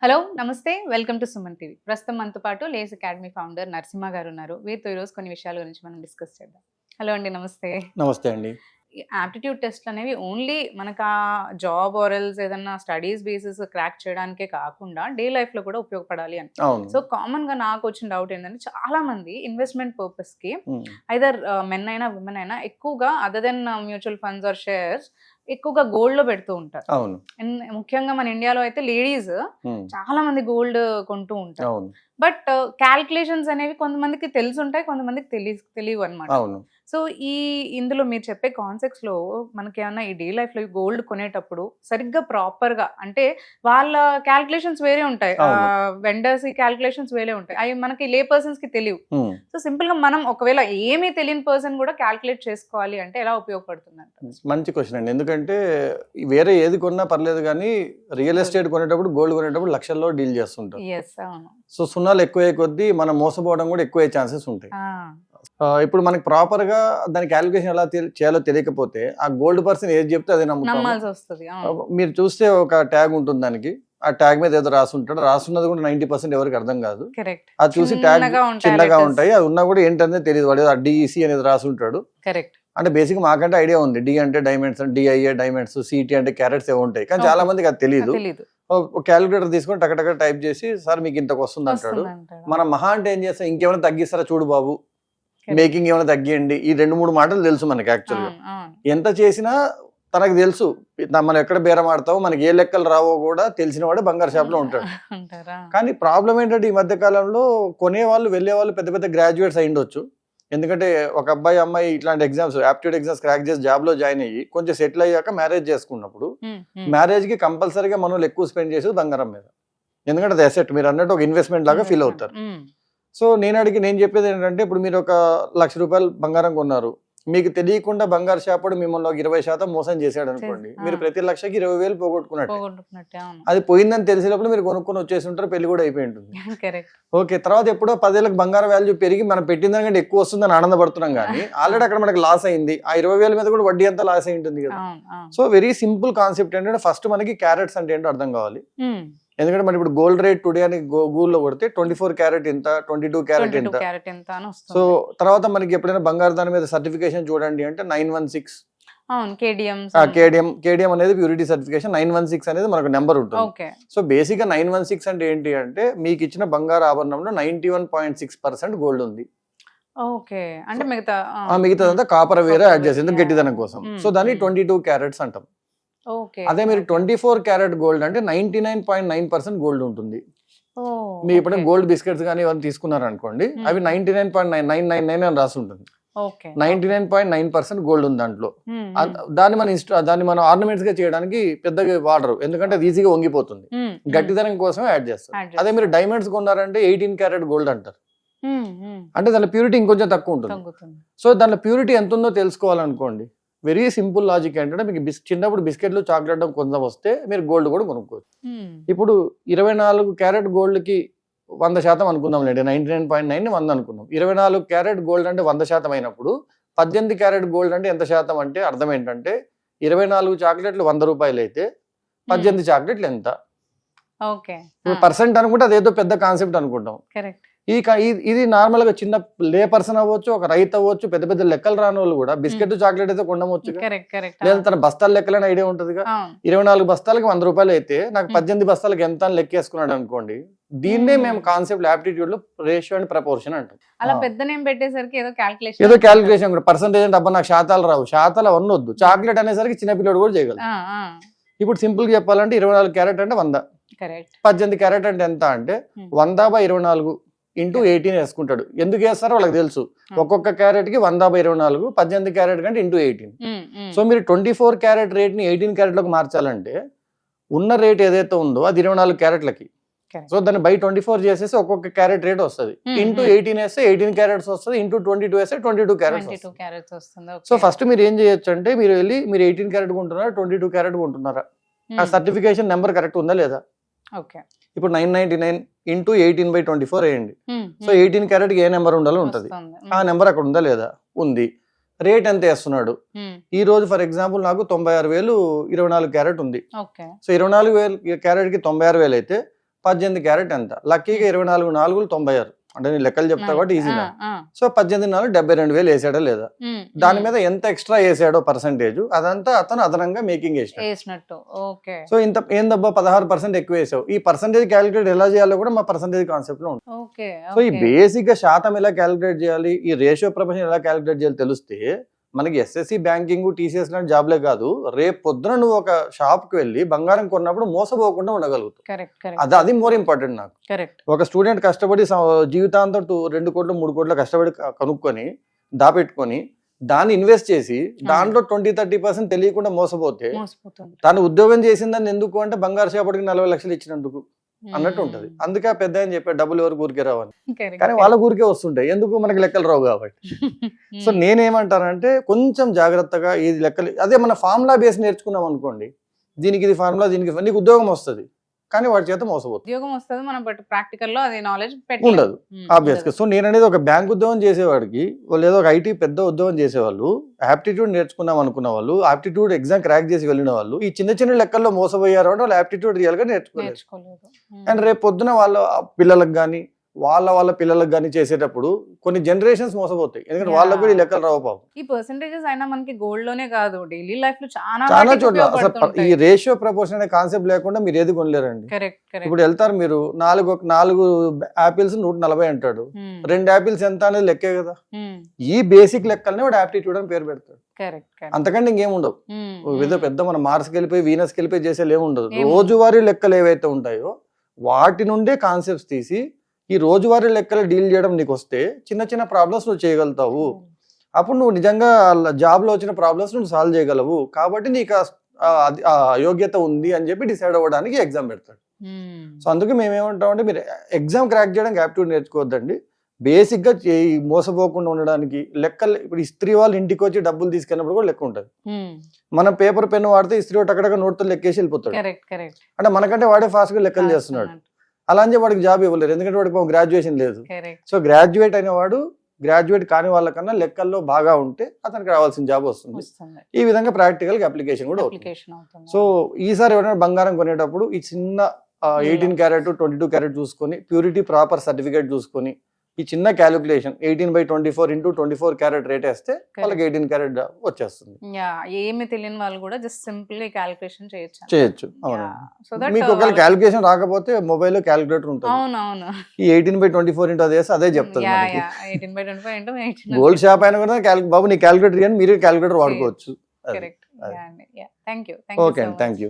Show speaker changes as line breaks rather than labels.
Hello నమస్తే welcome to Suman TV. ప్రస్తుతం మనతో పాటు లేస్ అకాడమీ ఫౌండర్ నరసింహ గారు ఉన్నారు. వీరితో ఈరోజు కొన్ని విషయాల గురించి మనం డిస్కస్ చేద్దాం. హలో అండి, నమస్తే.
నమస్తే అండి.
ఆప్టిట్యూడ్ టెస్ట్లు అనేవి ఓన్లీ మనకు ఆ జాబ్ ఆర్ఎల్స్ ఏదన్నా స్టడీస్ బేసిస్ క్రాక్ చేయడానికే కాకుండా డే లైఫ్ లో కూడా ఉపయోగపడాలి అని. సో కామన్ గా నాకు వచ్చిన డౌట్ ఏంటంటే, చాలా మంది ఇన్వెస్ట్మెంట్ పర్పస్ కి ఐదర్ మెన్ అయినా విమెన్ అయినా ఎక్కువగా other than mutual funds or shares ఎక్కువగా గోల్డ్ లో పెడుతూ ఉంటారు. ముఖ్యంగా మన ఇండియాలో అయితే లేడీస్ చాలా మంది గోల్డ్ కొంటూ ఉంటారు. బట్ క్యాల్కులేషన్స్ అనేవి కొంతమందికి తెలిసి ఉంటాయి, కొంతమందికి తెలియవు అనమాట. సో ఇందులో మీరు చెప్పే కాన్సెప్ట్స్ లో మనకి ఏమన్నా ఈ డే లైఫ్ లో గోల్డ్ కొనేటప్పుడు సరిగ్గా ప్రాపర్ గా, అంటే వాళ్ళ క్యాల్కులేషన్స్ వేరే ఉంటాయి, వెండర్స్ క్యాల్కులేషన్స్ వేరే ఉంటాయి, అవి మనకి లే పర్సన్స్ కి తెలియవు. సో సింపుల్ గా మనం ఒకవేళ ఏమీ తెలియని పర్సన్ కూడా క్యాల్కులేట్ చేసుకోవాలి అంటే ఎలా ఉపయోగపడుతుంది అంట?
మంచి క్వశ్చన్ అండి. ఎందుకంటే వేరే ఏది కొన్నా పర్లేదు, కానీ రియల్ ఎస్టేట్ కొనేటప్పుడు, గోల్డ్ కొనేటప్పుడు లక్షల్లో డీల్ చేస్తుంటారు. సో సున్నాలు ఎక్కువే కొద్దీ మనం మోసపోవడం కూడా ఎక్కువ ఛాన్సెస్ ఉంటాయి. ఇప్పుడు మనకి ప్రాపర్ గా దాని క్యాలిక్యులేషన్ ఎలా చేయాలో తెలియకపోతే ఆ గోల్డ్ పర్సన్ ఏది చెప్తే అదే
నమ్మాల్సి వస్తుంది.
మీరు చూస్తే ఒక ట్యాగ్ ఉంటుంది, దానికి ఆ ట్యాగ్ మీద ఏదో రాసుంటాడు, రాసున్నది కూడా 90% ఎవరికి అర్థం కాదు. అది చూసి ట్యాగ్ చిన్నగా ఉంటాయి, అది ఉన్నా కూడా ఏంటనేది తెలియదు. వాడు డిఈసి అనేది రాసుంటాడు. అంటే బేసిక్ మాకంటే ఐడియా ఉంది, డి అంటే డైమండ్స్, డిఐఏ డైమండ్స్, సిటీ అంటే క్యారెట్స్ ఏవో ఉంటాయి, కానీ చాలా మందికి అది తెలియదు. క్యాలిక్యులేటర్ తీసుకొని టక టైప్ చేసి సార్ మీకు ఇంతకు వస్తుంది అంటాడు. మనం మహా అంటే ఏం చేస్తాం, ఇంకేమైనా తగ్గిస్తారా చూడు బాబు, మేకింగ్ ఏమైనా తగ్గియండి, ఈ 2-3 మాటలు తెలుసు మనకి. యాక్చువల్గా ఎంత చేసినా తనకు తెలుసు, మనం ఎక్కడ బేరం ఆడతావో, మనకి ఏ లెక్కలు రావో కూడా తెలిసిన వాడే బంగారు షాప్ లో ఉంటాడు. కానీ ప్రాబ్లం ఏంటంటే, ఈ మధ్య కాలంలో కొనే వాళ్ళు వెళ్ళే వాళ్ళు పెద్ద పెద్ద గ్రాడ్యుయేట్స్ అయ్యిండొచ్చు. ఎందుకంటే ఒక అబ్బాయి అమ్మాయి ఇట్లాంటి ఎగ్జామ్స్, ఆప్టిట్యూడ్ ఎగ్జామ్స్ క్రాక్ చేసి జాబ్ లో జాయిన్ అయ్యి కొంచెం సెటిల్ అయ్యాక మ్యారేజ్ చేసుకున్నప్పుడు, మ్యారేజ్ కి కంపల్సరీగా మనం ఎక్కువ స్పెండ్ చేసేది బంగారం మీద. ఎందుకంటే అది అసెట్, మీరు అన్నట్టు ఒక ఇన్వెస్ట్మెంట్ లాగా ఫీల్ అవుతారు. సో నేను చెప్పేది ఏంటంటే, ఇప్పుడు మీరు ఒక ₹1,00,000 బంగారం కొన్నారు, మీకు తెలియకుండా బంగారు షాప్ మిమ్మల్ని 20% మోసం చేశాడు అనుకోండి, మీరు ప్రతి లక్షకి 20,000 పోగొట్టుకున్నట్టు. అది పోయిందని తెలిసినప్పుడు మీరు కొనుక్కొని వచ్చేసి ఉంటారు, పెళ్లి కూడా అయిపోయి ఉంటుంది. ఓకే, తర్వాత ఎప్పుడో 10 ఏళ్ళకి బంగారం వాల్యూ పెరిగి మనం పెట్టిన దానికంటే ఎక్కువ వస్తుందని ఆనందపడుతున్నాం, కానీ ఆల్రెడీ అక్కడ మనకి లాస్ అయింది. ఆ 20,000 మీద కూడా వడ్డీ అంతా లాస్ అయి ఉంటుంది కదా. సో వెరీ సింపుల్ కాన్సెప్ట్ ఏంటంటే, ఫస్ట్ మనకి క్యారెట్స్ అంటే ఏంటో అర్థం కావాలి. ఎందుకంటే మనం ఇప్పుడు గోల్డ్ రేట్ టుడే అని గూగుల్లో కొడితే 24 క్యారెట్ ఎంత, 22 క్యారెట్ ఎంత. సో తర్వాత మనకి ఎప్పుడైనా బంగారు దాని మీద సర్టిఫికేషన్ చూడండి అంటే 916 కేడిఎం అనేది ప్యూరిటీ సర్టిఫికేషన్. 916 అనేది మనకు నెంబర్ ఉంటుంది. సో బేసిక్ గా 916 అంటే ఏంటి అంటే, మీకు ఇచ్చిన బంగారు ఆభరణంలో 91.6% గోల్డ్ ఉంది. మిగతాదంతా కాపర్ వేరే యాడ్ చేసేందుకు గట్టిదనం కోసం. సో దాన్ని 22 క్యారెట్స్ అంటాం. అదే మీరు 24 క్యారెట్ గోల్డ్ అంటే 99.9% గోల్డ్ ఉంటుంది. మీరు ఎప్పుడైనా గోల్డ్ బిస్కెట్స్ కానీ ఇవన్నీ తీసుకున్నారు అనుకోండి, అవి 99.999 అని రాసి ఉంటుంది. 99.9% గోల్డ్ ఉంది దాంట్లో. దాన్ని మనం ఆర్నమెంట్స్ గా చేయడానికి పెద్దగా వాడరు, ఎందుకంటే అది ఈజీగా వంగిపోతుంది. గట్టిదనం కోసం యాడ్ చేస్తారు. అదే మీరు డైమండ్స్ కొన్నారంటే 18 క్యారెట్ గోల్డ్ అంటారు. అంటే దాని ప్యూరిటీ ఇంకొంచెం తక్కువ ఉంటుంది. సో దాని ప్యూరిటీ ఎంత ఉందో తెలుసుకోవాలనుకోండి, వెరీ సింపుల్ లాజిక్ ఏంటంటే, మీకు చిన్నప్పుడు బిస్కెట్లు చాక్లెట్ కొంత వస్తే మీరు గోల్డ్ కూడా కొనుక్కోవచ్చు. ఇప్పుడు 24 క్యారెట్ గోల్డ్ కి 100% అనుకుందాం లేండి, 99.9 100 అనుకుందాం. 24 క్యారెట్ గోల్డ్ అంటే 100% అయినప్పుడు 18 క్యారెట్ గోల్డ్ అంటే ఎంత శాతం అంటే అర్థం ఏంటంటే, 24 చాక్లెట్లు ₹100 అయితే 18 చాక్లెట్లు ఎంత పర్సెంట్ అనుకుంటే అదేదో పెద్ద కాన్సెప్ట్ అనుకుంటాం. ఇది నార్మల్ గా చిన్న లే పర్సన్ అవ్వచ్చు, ఒక రైతు అవ్వచ్చు, పెద్ద పెద్ద లెక్కలు రాని వాళ్ళు కూడా బిస్కెట్ చాక్లెట్ అయితే కొండవచ్చు. లేదా తన బస్తాల లెక్కలని ఐడియా ఉంటుంది. 24 బస్తాలకి ₹100 అయితే నాకు 18 బస్తాలకి ఎంత అని లెక్కేసుకున్నాడు అనుకోండి. దీన్నే మేము కాన్సెప్ట్ ఆప్టిట్యూడ్ లో రేషియో అండ్ ప్రపోర్షన్ అంటాం.
అలా పెద్ద నేమ్ పెట్టేసరికి ఏదో
క్యాలిక్యులేషన్ కూడా పర్సెంటేజ్ అంటే, అబ్బా నాకు శాతాలు రావు, శాతాలు అవన్నీ వద్దు, చాక్లెట్ అనేసరికి చిన్నపిల్లడు కూడా చేయగలరు. ఇప్పుడు సింపుల్ గా చెప్పాలంటే 24 క్యారెట్ అంటే 100, 18 క్యారెట్ అంటే ఎంత అంటే 100/24 ఇంటూ 18 వేసుకుంటాడు. ఎందుకు వేస్తారో వాళ్ళకి తెలుసు. ఒక్కొక్క క్యారెట్ కి 100/24, 18 క్యారెట్ కంటే ఇంటూ 18. సో మీరు 24 క్యారెట్ రేట్ ని 18 క్యారెట్ లోకి మార్చాలంటే, ఉన్న రేట్ ఏదైతే ఉందో అది 24 క్యారెట్లకి. సో దాన్ని బై 24 చేసేసి ఒక్కొక్క క్యారెట్ రేట్ వస్తుంది. ఇంటూ 18 వేస్తే 18 క్యారెట్స్ వస్తుంది. ఇంటూ 22 వేస్తే 22 క్యారెట్స్ వస్తుంది. సో ఫస్ట్ మీరు ఏం చేయొచ్చు అంటే, మీరు 18 క్యారెట్ కొంటున్నారా, 22 క్యారెట్ కొంటున్నారా, ఆ సర్టిఫికేషన్ నెంబర్ కరెక్ట్ ఉందా లేదా. ఇప్పుడు 999 ఇంటూ 18/24 వేయండి. సో 18 క్యారెట్ కి ఏ నెంబర్ ఉండాలో ఉంటుంది, ఆ నెంబర్ అక్కడ ఉందా లేదా, ఉంది. రేట్ ఎంత వేస్తున్నాడు, ఈ రోజు ఫర్ ఎగ్జాంపుల్ నాకు 96,000 24 క్యారెట్ ఉంది. సో 24,000 క్యారెట్ కి 96,000 అయితే 18 క్యారెట్ ఎంత, లక్కీగా 24 4 96, అంటే నేను లెక్కలు చెప్తా కాబట్టి ఈజీగా. సో 18 4 72,000 వేసాడా లేదా, దాని మీద ఎంత ఎక్స్ట్రా వేసాడో పర్సంటేజ్ అదంతా అతను అదనంగా మేకింగ్
వేసినట్టు.
సో ఇంత ఏందబ్బా 16% ఎక్కువ వేసావు, ఈ పర్సంటేజ్ క్యాలిక్యులేట్ ఎలా చేయాలో కూడా మా పర్సంటేజ్ కాన్సెప్ట్ లో ఉంటుంది. సో ఈ బేసిక్ గా శాతం ఎలా క్యాలిక్యులేట్ చేయాలి, ఈ రేషియో ప్రపోర్షన్ ఎలా క్యాలిక్యులేట్ చేయాలి తెలిస్తే మనకి ఎస్ఎస్సి బ్యాంకింగ్ టీసీఎస్ లాంటి జాబ్లే కాదు, రేపు పొద్దున నువ్వు ఒక షాప్ కి వెళ్ళి బంగారం కొన్నప్పుడు మోసపోకుండా ఉండగలుగుతావు. అది మోర్ ఇంపార్టెంట్ నాకు. ఒక స్టూడెంట్ కష్టపడి జీవితాంతం 2 కోట్లు 3 కోట్లు కష్టపడి కనుక్కొని దాపెట్టుకొని దాన్ని ఇన్వెస్ట్ చేసి దాంట్లో 20-30% తెలియకుండా మోసపోతే తను ఉద్యోగం చేసిందని ఎందుకు అంటే బంగారు షాపుడికి 40 లక్షలు ఇచ్చినందుకు అన్నట్టు ఉంటది. అందుకే ఆ పెద్ద అని చెప్పారు డబ్బులు ఎవరు ఊరికే రావని, కానీ వాళ్ళ ఊరికే వస్తుంటాయి, ఎందుకు మనకి లెక్కలు రావు కాబట్టి. సో నేనేమంటానంటే కొంచెం జాగ్రత్తగా ఈ లెక్కలు, అదే మన ఫార్ములా బేస్ నేర్చుకున్నాం అనుకోండి, దీనికి ఇది ఫార్ములా, దీనికి నీకు ఉద్యోగం వస్తుంది, కానీ వాడి చేత మోసపోతుంది,
ఉద్యోగం వస్తుంది, మనం బట్ ప్రాక్టికల్ లో అది నాలెడ్జ్
ఉండదు ఆబ్వియస్ గా. సో నేను అనేది ఒక బ్యాంక్ ఉద్యోగం చేసేవాడికి లేదా ఒక ఐటీ పెద్ద ఉద్యోగం చేసేవాళ్ళు, ఆప్టిట్యూడ్ నేర్చుకున్నాం అనుకున్న వాళ్ళు, ఆప్టిట్యూడ్ ఎగ్జామ్ క్రాక్ చేసి వెళ్ళిన వాళ్ళు ఈ చిన్న చిన్న లెక్కల్లో మోసపోయారు అంటే వాళ్ళు ఆప్టిట్యూడ్ రియల్ గా నేర్చుకోలేదు. అండ్ రేపు పొద్దున వాళ్ళ పిల్లలకు కానీ వాళ్ళ పిల్లలకు కానీ చేసేటప్పుడు కొన్ని జనరేషన్స్ మోసపోతాయి, ఎందుకంటే వాళ్ళకు కూడా ఈ లెక్కలు రావు పాపం.
ఈ పర్సెంటేజెస్ అయినా మనకి గోల్డ్ లోనే కాదు, డైలీ లైఫ్ లో చాలా
చోట్ల అసలు ఈ రేషియో ప్రపోర్షన్ అనే కాన్సెప్ట్ లేకుండా మీరు ఏది కొనలేరండి. ఇప్పుడు వెళ్తారు మీరు 4 యాపిల్స్ 140 అంటాడు, 2 యాపిల్స్ ఎంత అనేది లెక్కే కదా. ఈ బేసిక్ లెక్కలనే వాడు ఆప్టిట్యూడ్ అని పేరు పెడతాడు, అంతకంటే ఇంకేం ఉండవు. ఏదో పెద్ద మన మార్స్కి వెళ్ళిపోయి వీనస్కి వెళ్ళిపోయి చేసేది ఏముండదు. రోజువారీ లెక్కలు ఏవైతే ఉంటాయో వాటి నుండే కాన్సెప్ట్స్ తీసి ఈ రోజువారీ లెక్కలు డీల్ చేయడం నీకు వస్తే చిన్న చిన్న ప్రాబ్లమ్స్ నువ్వు చేయగలుగుతావు. అప్పుడు నువ్వు నిజంగా జాబ్లో వచ్చిన ప్రాబ్లమ్స్ నువ్వు సాల్వ్ చేయగలవు, కాబట్టి నీకు ఆ యోగ్యత ఉంది అని చెప్పి డిసైడ్ అవ్వడానికి ఎగ్జామ్ పెడతాడు. సో అందుకే మేమేమంటామంటే మీరు ఎగ్జామ్ క్రాక్ చేయడానికి యాప్టిట్యూడ్ నేర్చుకోవద్దండి, బేసిక్ గా మోసపోకుండా ఉండడానికి లెక్కలు. ఇప్పుడు ఇస్త్రీ వాళ్ళు ఇంటికి వచ్చి డబ్బులు తీసుకెళ్ళినప్పుడు కూడా లెక్క ఉంటుంది. మనం పేపర్ పెన్ వాడితే ఇస్త్రీ ఒకటి నోట్తో లెక్కేసి వెళ్ళిపోతాడు, అంటే మనకంటే వాడే ఫాస్ట్ గా లెక్కలు చేస్తున్నాడు. అలా అని వాడికి జాబ్ ఇవ్వలేరు, ఎందుకంటే వాడికి గ్రాడ్యుయేషన్ లేదు. సో గ్రాడ్యుయేట్ అయిన వాడు గ్రాడ్యుయేట్ కాని వాళ్ళకన్నా లెక్కల్లో బాగా ఉంటే అతనికి రావాల్సిన జాబ్ వస్తుంది. ఈ విధంగా ప్రాక్టికల్ అప్లికేషన్ కూడా అవుతుంది. సో ఈసారి ఎవరైనా బంగారం కొనేటప్పుడు ఈ చిన్న 18 క్యారెట్ 22 క్యారెట్ చూసుకొని ప్యూరిటీ ప్రాపర్ సర్టిఫికేట్ చూసుకొని ఈ చిన్న క్యాలిక్యులేషన్ 18/24 × 24 క్యారెట్ రేట్ వేస్తే వాళ్ళకి 18 క్యారెట్ వచ్చేస్తుంది.
ఏమి తెలియని వాళ్ళు కూడా జస్ట్ సింపుల్ క్యాలిక్యులేషన్
చేయొచ్చు. అవును, మీకు ఒకవేళ క్యాలిక్యులేషన్ రాకపోతే మొబైల్ లో క్యాలిక్యులేటర్ ఉంటుంది, ఈ 18/24 ఇంటూ అది వేస్తే అదే చెప్తుంది. గోల్డ్ షాప్ అయినా కూడా బాబు నీ క్యాలిక్యులేటర్ అని మీరే క్యాలిక్యులేటర్ వాడుకోవచ్చు.
ఓకే అండి, థ్యాంక్ యూ.